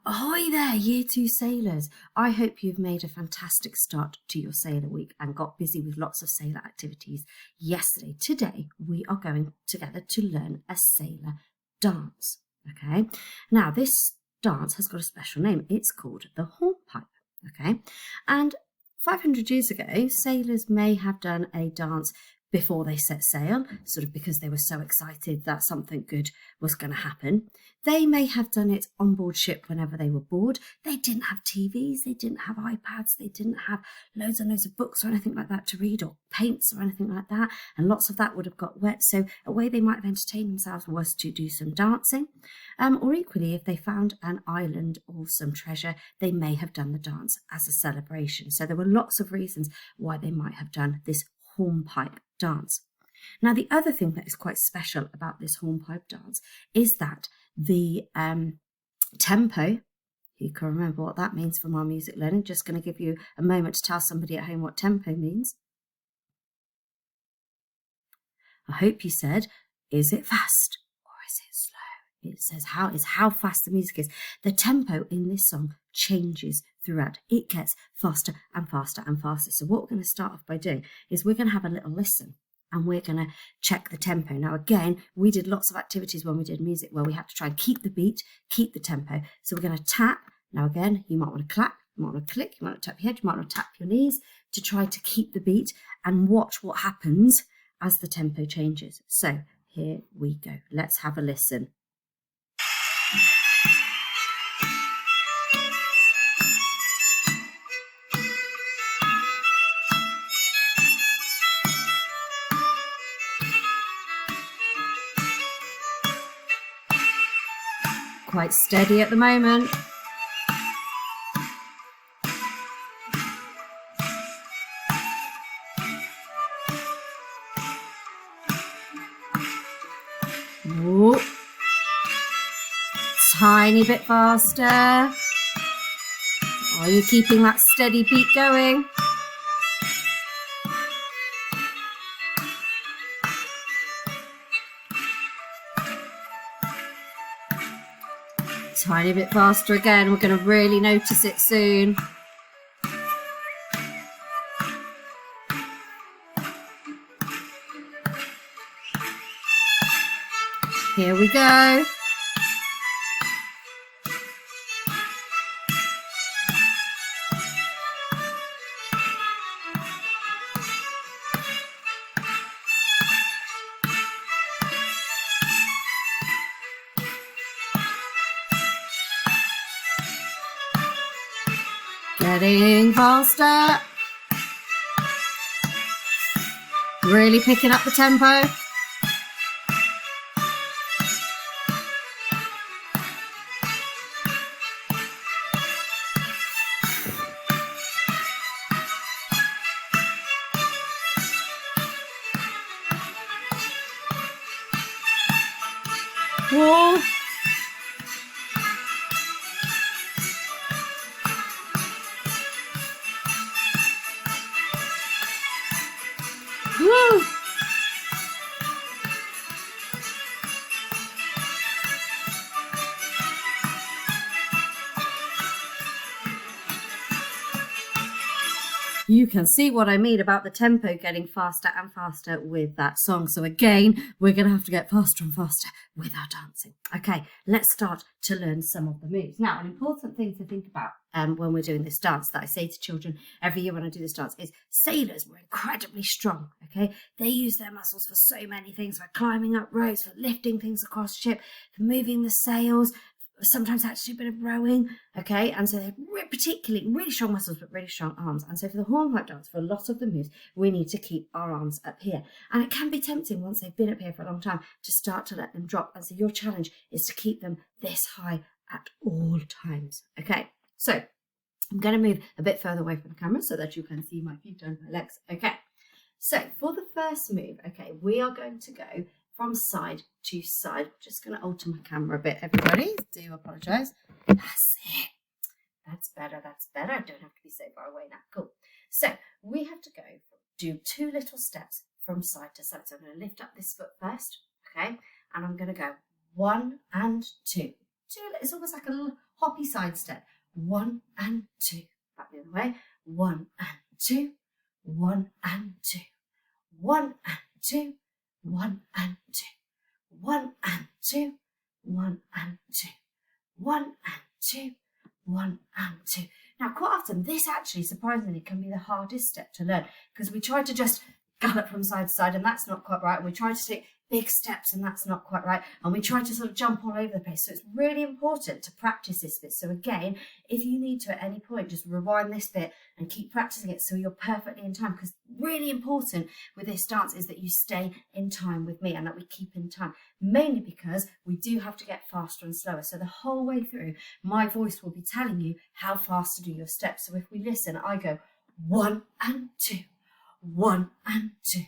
Ahoy there, Year 2 sailors. I hope you've made a fantastic start to your sailor week and got busy with lots of sailor activities yesterday. Today, we are going together to learn a sailor dance, okay? Now, this dance has got a special name. It's called the Hornpipe, okay? And 500 years ago, sailors may have done a dance before they set sail, sort of because they were so excited that something good was going to happen. They may have done it on board ship whenever they were bored. They didn't have TVs, they didn't have iPads, they didn't have loads and loads of books or anything like that to read, or paints or anything like that, and lots of that would have got wet. So a way they might have entertained themselves was to do some dancing, or equally, if they found an island or some treasure, they may have done the dance as a celebration. So there were lots of reasons why they might have done this hornpipe dance. Now, the other thing that is quite special about this hornpipe dance is that the tempo, you can remember what that means from our music learning. Just going to give you a moment to tell somebody at home what tempo means. I hope you said, is it fast or is it slow? It says how fast the music is. The tempo in this song changes throughout. It gets faster and faster and faster. So what we're going to start off by doing is we're going to have a little listen and we're going to check the tempo. Now, again, we did lots of activities when we did music where we had to try and keep the beat, keep the tempo. So we're going to tap. Now, again, you might want to clap, you might want to click, you might want to tap your head, you might want to tap your knees to try to keep the beat and watch what happens as the tempo changes. So here we go. Let's have a listen. Quite steady at the moment. Whoa. Tiny bit faster. Are you keeping that steady beat going? Tiny bit faster again. We're going to really notice it soon. Here we go. Getting faster. Really picking up the tempo. Whoa. Woo! You can see what I mean about the tempo getting faster and faster with that song. So again, we're going to have to get faster and faster with our dancing. Okay, let's start to learn some of the moves. Now, an important thing to think about when we're doing this dance that I say to children every year when I do this dance is sailors were incredibly strong, okay? They use their muscles for so many things, for climbing up ropes, for lifting things across ship, for moving the sails, sometimes actually a bit of rowing, okay? And so they're particularly really strong muscles, but really strong arms. And so for the hornpipe dance, for a lot of the moves, we need to keep our arms up here. And it can be tempting once they've been up here for a long time to start to let them drop. And so your challenge is to keep them this high at all times, okay? So I'm going to move a bit further away from the camera so that you can see my feet and my legs, okay? So for the first move, okay, we are going to go from side to side. Just going to alter my camera a bit, everybody. Do apologise. That's it. That's better. That's better. I don't have to be so far away now. Cool. So we have to do 2 little steps from side to side. So I'm going to lift up this foot first, okay? And I'm going to go 1 and 2, it's almost like a little hoppy side step. 1 and 2. Back the other way. 1 and 2. 1 and 2. 1 and 2. 1 and 2. 1 and 2. 1 and 2. 1 and 2. 1 and 2. Now, quite often, this actually, surprisingly, can be the hardest step to learn because we try to just gallop from side to side and that's not quite right. We try to take big steps and that's not quite right. And we try to sort of jump all over the place. So it's really important to practice this bit. So again, if you need to at any point, just rewind this bit and keep practicing it so you're perfectly in time. Because really important with this dance is that you stay in time with me and that we keep in time. Mainly because we do have to get faster and slower. So the whole way through, my voice will be telling you how fast to do your steps. So if we listen, I go 1 and 2, 1 and 2,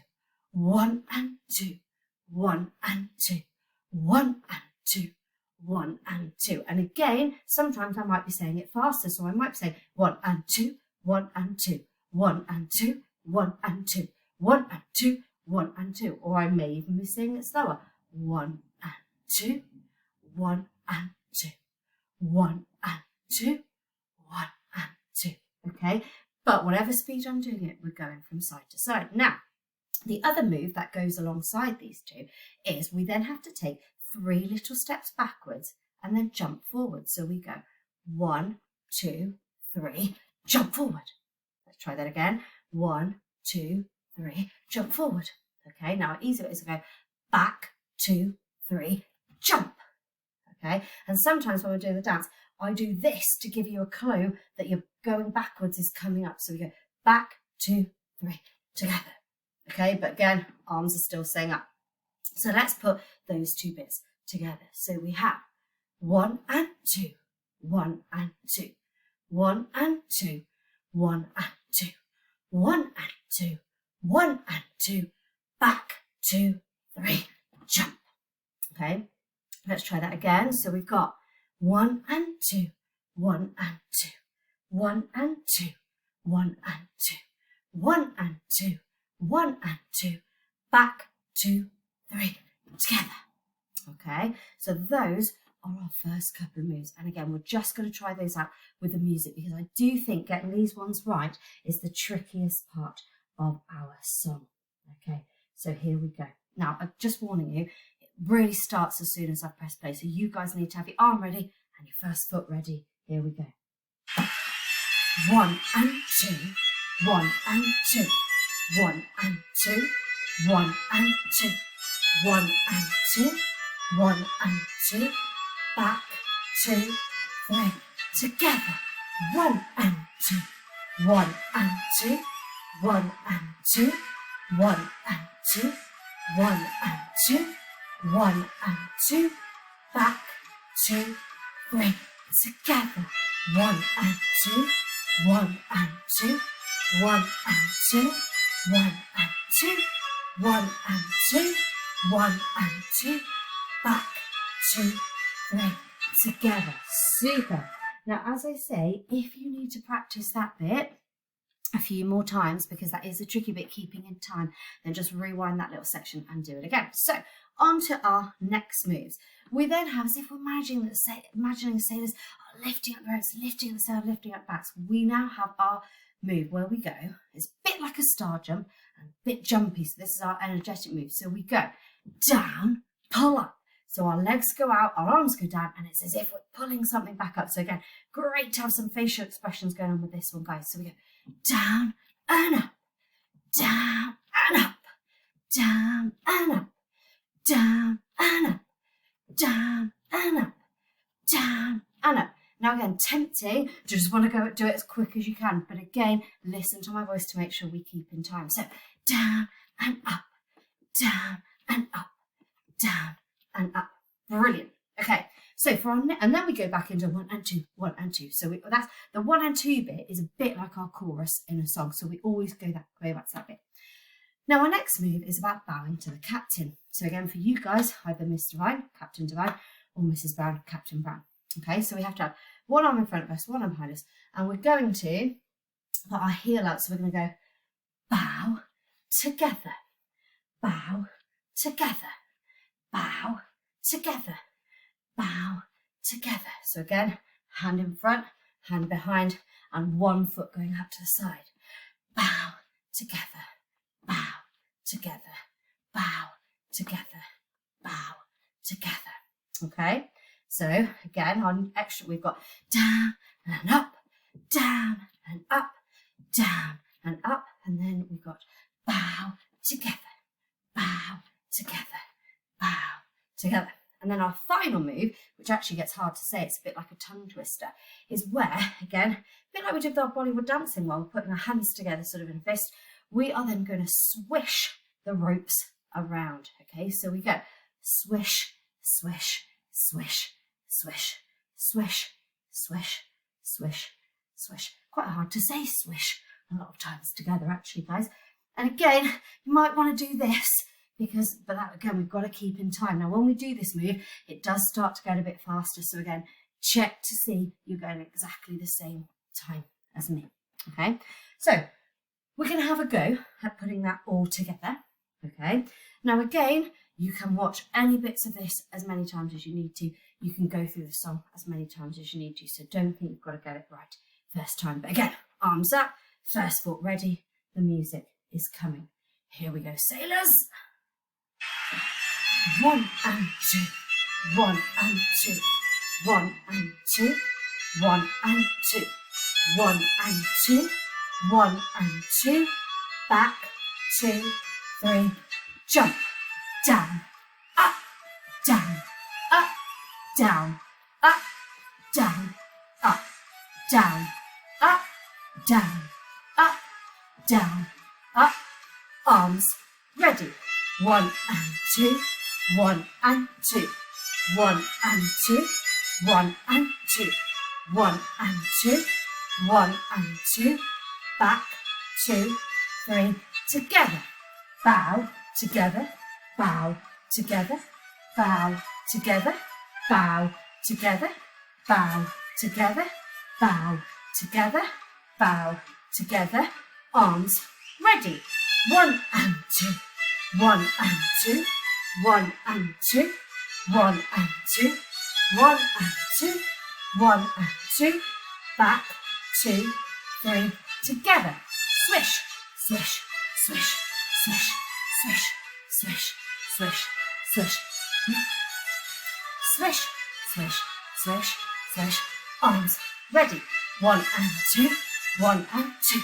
1 and 2. 1 and 2, 1 and 2, 1 and 2. And again, sometimes I might be saying it faster. So I might be saying 1 and 2, 1 and 2, 1 and 2, 1 and 2, 1 and 2, 1 and 2. Or I may even be saying it slower. 1 and 2, 1 and 2, 1 and 2, 1 and 2. Okay? But whatever speed I'm doing it, we're going from side to side. Now, the other move that goes alongside these two is we then have to take 3 little steps backwards and then jump forward. So we go 1, 2, 3, jump forward. Let's try that again. 1, 2, 3, jump forward. Okay, now easier is to go back, 2, 3, jump. Okay, and sometimes when we're doing the dance, I do this to give you a clue that you're going backwards is coming up. So we go back, 2, 3, together. Okay, but again, arms are still staying up. So let's put those two bits together. So we have 1 and 2, 1 and 2, 1 and 2, 1 and 2, 1 and 2, 1 and 2, back, 2, 3, jump. Okay, let's try that again. So we've got 1 and 2, 1 and 2, 1 and 2, 1 and 2, 1 and 2, 1 and 2, back, 2, 3, together. Okay, so those are our first couple of moves. And again, we're just going to try those out with the music because I do think getting these ones right is the trickiest part of our song. Okay, so here we go. Now, I'm just warning you, it really starts as soon as I press play. So you guys need to have your arm ready and your first foot ready. Here we go. 1 and 2, 1 and 2. 1 and 2, 1 and 2, 1 and 2, 1 and 2, back, 2, 3, together. 1 and 2, 1 and 2, 1 and 2, 1 and 2, 1 and 2, 1 and 2, back, 2, 3, together. 1 and 2, 1 and 2, 1 and 2, 1 and 2, 1 and 2, 1 and 2, back, 2, 3, together. Super. Now, as I say, if you need to practice that bit a few more times, because that is a tricky bit, keeping in time, then just rewind that little section and do it again. So, on to our next moves. We then have, as if we're imagining sailors lifting up their heads, lifting up the sail, lifting up backs. We now have our move where we go. It's a bit like a star jump and a bit jumpy. So this is our energetic move. So we go down, pull up. So our legs go out, our arms go down, and it's as if we're pulling something back up. So again, great to have some facial expressions going on with this one, guys. So we go down and up, down and up, down and up, down and up, down and up, down and up. Now again, tempting to just want to go do it as quick as you can. But again, listen to my voice to make sure we keep in time. So down and up, down and up, down and up. Brilliant. Okay, so for our and then we go back into 1 and 2, 1 and 2. So that's the 1 and 2 bit is a bit like our chorus in a song. So we always go back to that bit. Now our next move is about bowing to the captain. So again, for you guys, either Miss Divine, Captain Divine, or Mrs Brown, Captain Brown. Okay, so we have to have one arm in front of us, one arm behind us, and we're going to put our heel out. So we're going to go bow together, bow together, bow together, bow together. So again, hand in front, hand behind, and one foot going up to the side. Bow, together, bow, together, bow, together, bow, together. Okay, so again, on extra, we've got down and up, down and up, down and up, and then we've got bow, together, bow, together, bow, together. And then our final move, which actually gets hard to say, it's a bit like a tongue twister, is where, again, a bit like we did with our Bollywood dancing while we're putting our hands together sort of in a fist, we are then going to swish the ropes around. Okay, so we go swish, swish, swish, swish, swish, swish, swish, swish. Quite hard to say swish a lot of times together, actually, guys. And again, you might want to do this but that, again, we've got to keep in time. Now, when we do this move, it does start to get a bit faster. So again, check to see you're going exactly the same time as me. Okay, so we're going to have a go at putting that all together. Okay, now again, you can watch any bits of this as many times as you need to. You can go through the song as many times as you need to. So don't think you've got to get it right first time. But again, arms up, first foot ready. The music is coming. Here we go, sailors. 1 and 2, 1 and 2, 1 and 2, 1 and 2, 1 and 2, 1 and 2, back, 2, 3, jump, down, up, down, up, down, up, down, up, down, up, down, up, down, up, arms ready. 1 and 2, 1 and 2, 1 and 2, 1 and 2, 1 and 2, 1 and 2, back, 2, 3, together, bow, together, bow, together, bow, together, bow, together, bow, together, bow, together, bow, together, arms ready. 1 and 2, 1 and 2, 1 and 2, 1 and 2, 1 and 2, 1 and 2, back, 2, 3, together, swish, swish, swish, swish, swish, swish, swish, swish, swish, swish, swish, swish, arms ready. 1 and 2, 1 and 2,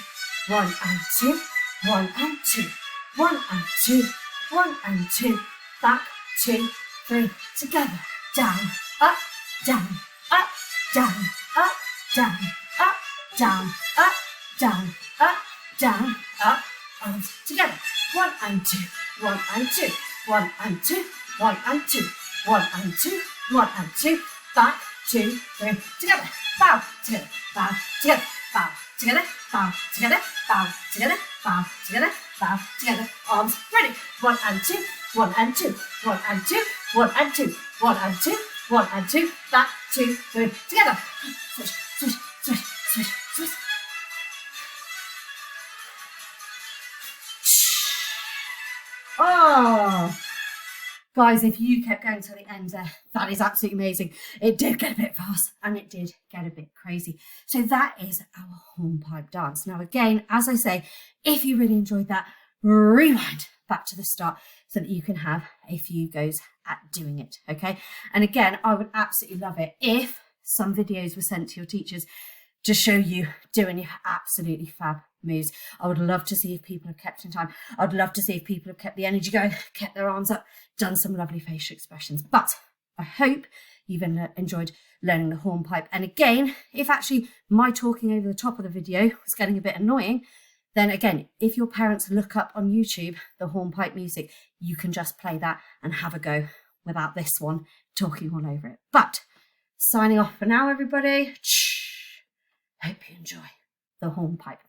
1 and 2, 1 and 2, 1 and 2, 1 and 2, back, 2, 3, together, down, up, down, up, down, up, down, up, down, up, down, up, down, up, arms together. 1 and 2, 1 and 2, 1 and 2, 1 and 2, 1 and 2, 1 and 2, back, 2, 3, together, bow, together, bow, together, bow, together, bow, together, bow, together, bow, together, bow, together, arms ready. 1 and 2, 1 and 2, 1 and 2, 1 and 2, 1 and 2, 1 and 2, back, 2, 3, together. Swish, swish, swish, swish, swish. Oh, guys, if you kept going till the end there, that is absolutely amazing. It did get a bit fast and it did get a bit crazy. So that is our hornpipe dance. Now, again, as I say, if you really enjoyed that, rewind back to the start so that you can have a few goes at doing it, okay? And again, I would absolutely love it if some videos were sent to your teachers to show you doing your absolutely fab moves. I would love to see if people have kept in time. I'd love to see if people have kept the energy going, kept their arms up, done some lovely facial expressions. But I hope you've enjoyed learning the hornpipe. And again, if actually my talking over the top of the video was getting a bit annoying, then again, if your parents look up on YouTube the hornpipe music, you can just play that and have a go without this one talking all over it. But signing off for now, everybody. Hope you enjoy the hornpipe.